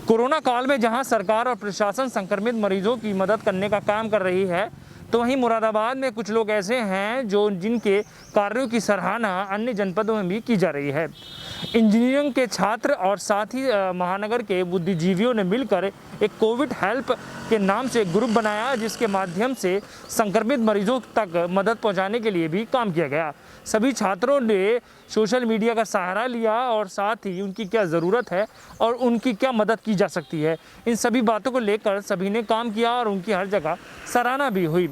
Corona काल में जहां सरकार और प्रशासन संक्रमित मरीजों की मदद करने का काम कर रही है, तो वहीं मुरादाबाद में कुछ लोग ऐसे हैं जिनके कार्यों की सराहना अन्य जनपदों में भी की जा रही है। इंजीनियरिंग के छात्र और साथ ही महानगर के बुद्धिजीवियों ने मिलकर एक कोविड हेल्प के नाम से ग्रुप बनाया, जिसके माध्यम से संक्रमित मरीजों तक मदद पहुंचाने के लिए भी काम किया गया। सभी छात्रों ने सोशल मीडिया का सहारा लिया और साथ ही उनकी क्या ज़रूरत है और उनकी क्या मदद की जा सकती है, इन सभी बातों को लेकर सभी ने काम किया और उनकी हर जगह सराहना भी हुई।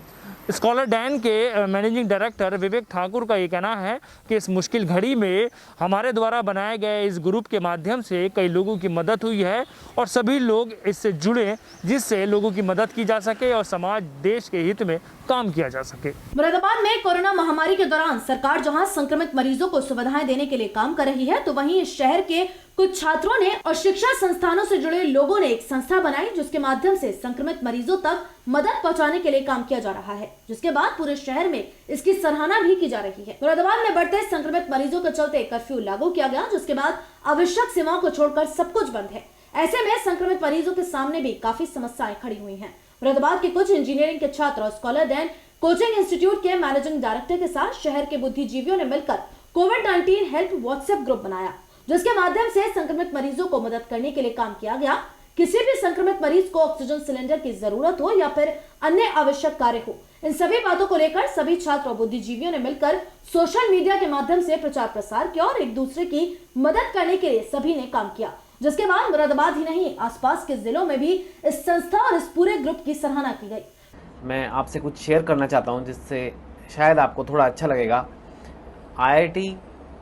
स्कॉलर डैन के मैनेजिंग डायरेक्टर विवेक ठाकुर का ये कहना है कि इस मुश्किल घड़ी में हमारे द्वारा बनाए गए इस ग्रुप के माध्यम से कई लोगों की मदद हुई है और सभी लोग इससे जुड़े, जिससे लोगों की मदद की जा सके और समाज देश के हित में काम किया जा सके। मुरादाबाद में कोरोना महामारी के दौरान सरकार जहां संक्रमित मरीजों को सुविधाएं देने के लिए काम कर रही है, तो वहीं इस शहर के कुछ छात्रों ने और शिक्षा संस्थानों से जुड़े लोगों ने एक संस्था बनाई, जिसके माध्यम से संक्रमित मरीजों तक मदद पहुंचाने के लिए काम किया जा रहा है, जिसके बाद पूरे शहर में इसकी सराहना भी की जा रही है। मुरादाबाद में बढ़ते संक्रमित मरीजों के चलते कर्फ्यू लागू किया गया, जिसके बाद आवश्यक सेवाओं को छोड़कर सब कुछ बंद है। ऐसे में संक्रमित मरीजों के सामने भी काफी समस्याएं खड़ी हुई है। मुरादाबाद के कुछ इंजीनियरिंग के छात्र और स्कॉलर डैन कोचिंग इंस्टीट्यूट के मैनेजिंग डायरेक्टर के साथ शहर के बुद्धिजीवियों ने मिलकर कोविड-19 हेल्प व्हाट्सएप ग्रुप बनाया, जिसके माध्यम से संक्रमित मरीजों को मदद करने के लिए काम किया गया। किसी भी संक्रमित मरीज को ऑक्सीजन सिलेंडर की जरूरत हो या फिर अन्य आवश्यक कार्य हो, इन सभी बातों को लेकर सभी छात्र और बुद्धिजीवियों ने मिलकर सोशल मीडिया के माध्यम से प्रचार प्रसार किया और एक दूसरे की मदद करने के लिए सभी ने काम किया, जिसके बाद मुरादाबाद ही नहीं आसपास के जिलों में भी इस संस्था और इस पूरे ग्रुप की सराहना की गई। मैं आपसे कुछ शेयर करना चाहता हूं, जिससे शायद आपको थोड़ा अच्छा लगेगा। IIT,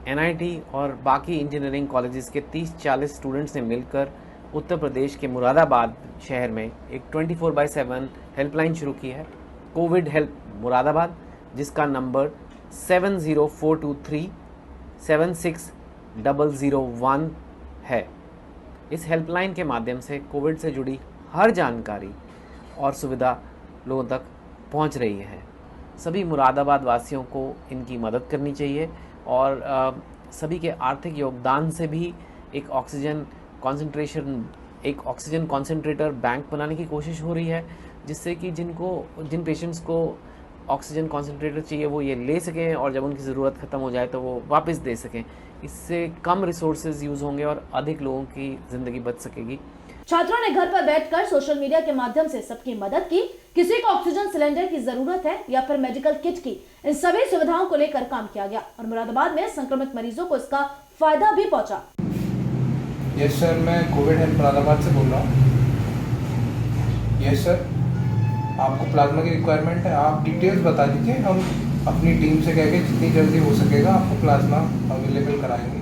NIT और बाकी इंजीनियरिंग कॉलेजेस के 30-40 स्टूडेंट्स ने मिलकर उत्तर प्रदेश के मुरादाबाद शहर में एक 24/7 हेल्पलाइन शुरू की है, कोविड हेल्प मुरादाबाद, जिसका नंबर 7042376001 है। इस हेल्पलाइन के माध्यम से कोविड से जुड़ी हर जानकारी और सुविधा लोगों तक पहुंच रही है। सभी मुरादाबाद वासियों को इनकी मदद करनी चाहिए और सभी के आर्थिक योगदान से भी एक ऑक्सीजन कॉन्सेंट्रेटर बैंक बनाने की कोशिश हो रही है, जिससे कि जिन पेशेंट्स को ऑक्सीजन कॉन्सेंट्रेटर चाहिए वो ये ले सकें और जब उनकी ज़रूरत ख़त्म हो जाए तो वो वापस दे सकें। इससे कम रिसोर्सेज यूज़ होंगे और अधिक लोगों की ज़िंदगी बच सकेगी। छात्रों ने घर पर बैठकर सोशल मीडिया के माध्यम से सबकी मदद की। किसी को ऑक्सीजन सिलेंडर की जरूरत है या फिर मेडिकल किट की, इन सभी सुविधाओं को लेकर काम किया गया और मुरादाबाद में संक्रमित मरीजों को इसका फायदा भी पहुंचा। यस सर, मैं कोविड हेल्प मुरादाबाद से बोल रहा हूँ। यस सर, आपको प्लाज्मा की रिक्वायरमेंट है, आप डिटेल्स बता दीजिए, हम अपनी टीम से कह के जितनी जल्दी हो सकेगा आपको प्लाज्मा अवेलेबल कराएंगे।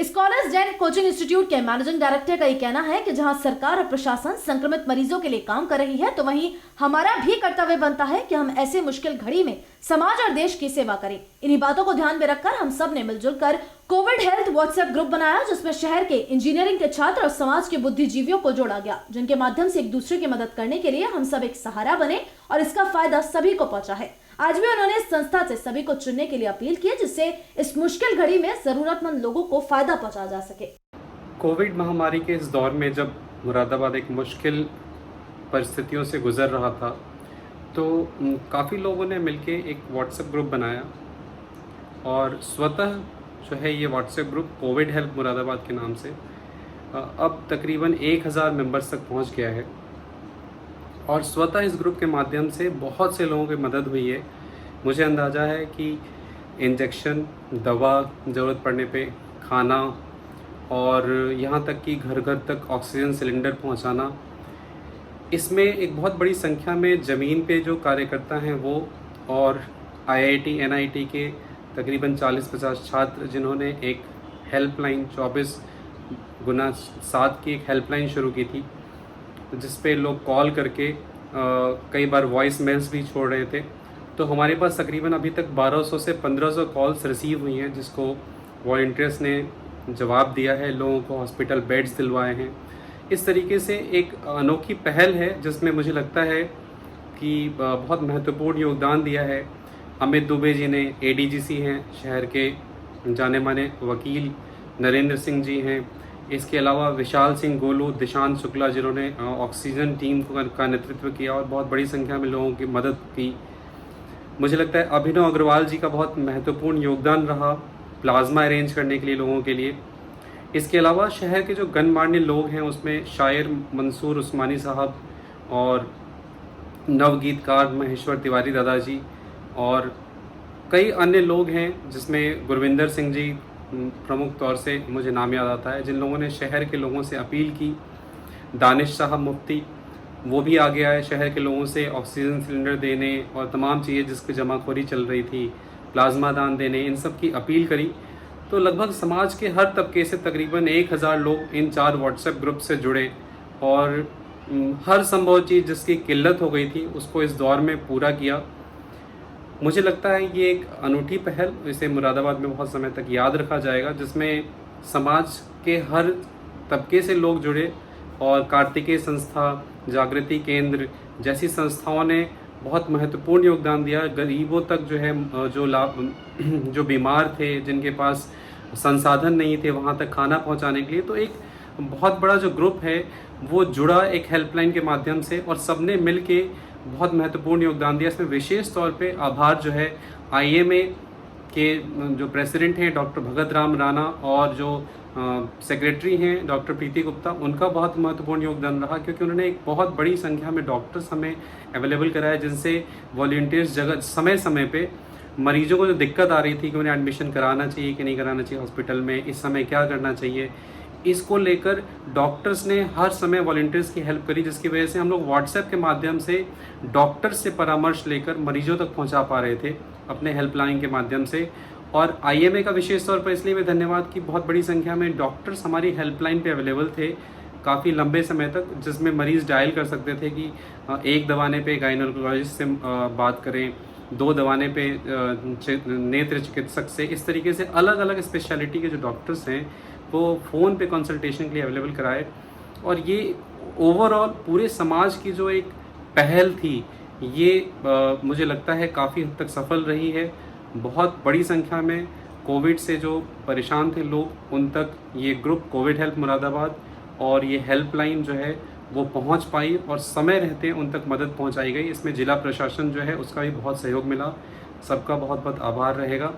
स्कॉलर्स डैन कोचिंग इंस्टीट्यूट के मैनेजिंग डायरेक्टर का ये कहना है कि जहां सरकार और प्रशासन संक्रमित मरीजों के लिए काम कर रही है, तो वहीं हमारा भी कर्तव्य बनता है कि हम ऐसे मुश्किल घड़ी में समाज और देश की सेवा करें। इन्हीं बातों को ध्यान में रखकर हम सब ने मिलजुल कर कोविड हेल्थ व्हाट्सएप ग्रुप बनाया, जिसमें शहर के इंजीनियरिंग के छात्र और समाज के बुद्धिजीवियों को जोड़ा गया, जिनके माध्यम से एक दूसरे की मदद करने के लिए हम सब एक सहारा बने और इसका फायदा सभी को पहुंचा है। आज भी उन्होंने इस संस्था से सभी को चुनने के लिए अपील की, जिससे इस मुश्किल घड़ी में जरूरतमंद लोगों को फायदा पहुंचाया जा सके। कोविड महामारी के इस दौर में जब मुरादाबाद एक मुश्किल परिस्थितियों से गुजर रहा था, तो काफ़ी लोगों ने मिलके एक व्हाट्सएप ग्रुप बनाया और स्वतः जो है ये WhatsApp group Covid help Moradabad के नाम से अब तकरीबन 1000 मेंबर्स तक पहुंच गया है और स्वतः इस ग्रुप के माध्यम से बहुत से लोगों की मदद हुई है। मुझे अंदाज़ा है कि इंजेक्शन, दवा, ज़रूरत पड़ने पे खाना और यहाँ तक कि घर घर तक ऑक्सीजन सिलेंडर पहुँचाना, इसमें एक बहुत बड़ी संख्या में ज़मीन पे जो कार्यकर्ता हैं वो और IIT, NIT के तकरीबन 40-50 छात्र, जिन्होंने एक हेल्पलाइन 24x7 की एक हेल्पलाइन शुरू की थी, जिस पे लोग कॉल करके कई बार वॉइस मेल्स भी छोड़ रहे थे। तो हमारे पास तकरीबन अभी तक 1200 से 1500 कॉल्स रिसीव हुई हैं, जिसको वॉलंटियर्स ने जवाब दिया है, लोगों को हॉस्पिटल बेड्स दिलवाए हैं। इस तरीके से एक अनोखी पहल है जिसमें मुझे लगता है कि बहुत महत्वपूर्ण योगदान दिया है। अमित दुबे जी ने, ADGC हैं शहर के जाने माने वकील, नरेंद्र सिंह जी हैं, इसके अलावा विशाल सिंह गोलू, दिशांत शुक्ला, जिन्होंने ऑक्सीजन टीम का नेतृत्व किया और बहुत बड़ी संख्या में लोगों की मदद की। मुझे लगता है अभिनव अग्रवाल जी का बहुत महत्वपूर्ण योगदान रहा प्लाज्मा अरेंज करने के लिए लोगों के लिए। इसके अलावा शहर के जो गणमान्य लोग हैं उसमें शायर मंसूर उस्मानी साहब और नवगीतकार महेश्वर तिवारी दादाजी और कई अन्य लोग हैं, जिसमें गुरविंदर सिंह जी प्रमुख तौर से मुझे नाम याद आता है, जिन लोगों ने शहर के लोगों से अपील की। दानिश साहब मुफ्ती, वो भी आगे आए शहर के लोगों से ऑक्सीजन सिलेंडर देने और तमाम चीज़ें जिसकी जमाखोरी चल रही थी, प्लाज्मा दान देने, इन सब की अपील करी। तो लगभग समाज के हर तबके से तकरीबन 1000 लोग इन 4 व्हाट्सएप ग्रुप से जुड़े और हर संभव चीज़ जिसकी किल्लत हो गई थी उसको इस दौर में पूरा किया। मुझे लगता है ये एक अनूठी पहल, इसे मुरादाबाद में बहुत समय तक याद रखा जाएगा, जिसमें समाज के हर तबके से लोग जुड़े और कार्तिकेय संस्था, जागृति केंद्र जैसी संस्थाओं ने बहुत महत्वपूर्ण योगदान दिया। गरीबों तक जो है जो बीमार थे, जिनके पास संसाधन नहीं थे, वहाँ तक खाना पहुँचाने के लिए, तो एक बहुत बड़ा जो ग्रुप है वो जुड़ा एक हेल्पलाइन के माध्यम से और सबने मिल के बहुत महत्वपूर्ण योगदान दिया। इसमें विशेष तौर पे आभार जो है IMA के जो प्रेसिडेंट हैं डॉक्टर भगत राम राणा और जो सेक्रेटरी हैं डॉक्टर प्रीति गुप्ता, उनका बहुत महत्वपूर्ण योगदान रहा, क्योंकि उन्होंने एक बहुत बड़ी संख्या में डॉक्टर्स हमें अवेलेबल कराया, जिनसे वॉलंटियर्स जगह समय समय पे मरीजों को जो दिक्कत आ रही थी कि उन्हें एडमिशन कराना चाहिए कि नहीं कराना चाहिए हॉस्पिटल में, इस समय क्या करना चाहिए, इसको लेकर डॉक्टर्स ने हर समय वॉलंटियर्स की हेल्प करी, जिसकी वजह से हम लोग व्हाट्सएप के माध्यम से डॉक्टर्स से परामर्श लेकर मरीजों तक पहुंचा पा रहे थे अपने हेल्पलाइन के माध्यम से। और IMA का विशेष तौर पर इसलिए मैं धन्यवाद कि बहुत बड़ी संख्या में डॉक्टर्स हमारी हेल्पलाइन पे अवेलेबल थे काफ़ी लंबे समय तक, जिसमें मरीज़ डायल कर सकते थे कि एक दवाने पे गायनोकोलॉजिस्ट से बात करें, 2 दवाने पे नेत्र चिकित्सक से, इस तरीके से अलग अलग स्पेशलिटी के जो डॉक्टर्स हैं वो फ़ोन पे कंसल्टेशन के लिए अवेलेबल कराए। और ये ओवरऑल पूरे समाज की जो एक पहल थी ये मुझे लगता है काफ़ी हद तक सफल रही है। बहुत बड़ी संख्या में कोविड से जो परेशान थे लोग, उन तक ये ग्रुप कोविड हेल्प मुरादाबाद और ये हेल्पलाइन जो है वो पहुंच पाई और समय रहते उन तक मदद पहुंचाई गई। इसमें जिला प्रशासन जो है उसका भी बहुत सहयोग मिला। सबका बहुत बहुत आभार रहेगा।